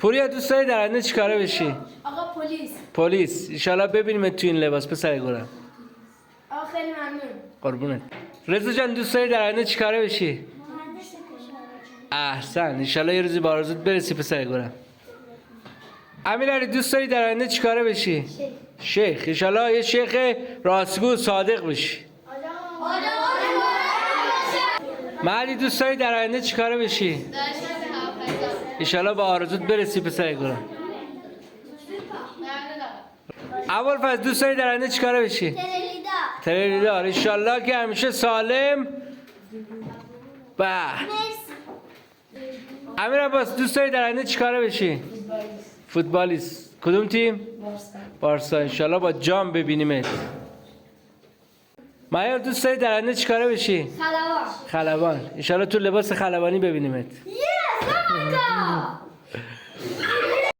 پوریا دوست داری در آینده چیکاره بشی؟ آقا پلیس. پلیس. انشالله ببینیم تو این لباس پسر گلم. آقا خیلی ممنون. قربونت. رضا جان دوست داری در آینده چیکاره بشی؟ مهندس کشاورزی. احسن. انشالله یه روزی به آرزوت برسی پسر گلم. امیرعلی دوست داری در آینده چیکاره بشی؟ شیخ. انشالله یه شیخ راستگو صادق بشی. مهدی دوست داری در آینده چیکاره بشی؟ انشالله به آرزوت برسی پسر گلم. ابوالفضل دوست داری در آینده چیکاره بشی؟ ترلیدا. تریلیدار. انشالله که همیشه سالم. مرسی. امیر عباس دوست داری در آینده چیکاره بشی؟ فوتبالیست. کدوم تیم؟ بارسا. انشالله با جام ببینیمت. مایار دوست داری در آینده چیکاره بشی؟ خلبان. خلبان. انشالله تو لباس خلبانی ببینیمت. Yes! Oh my god!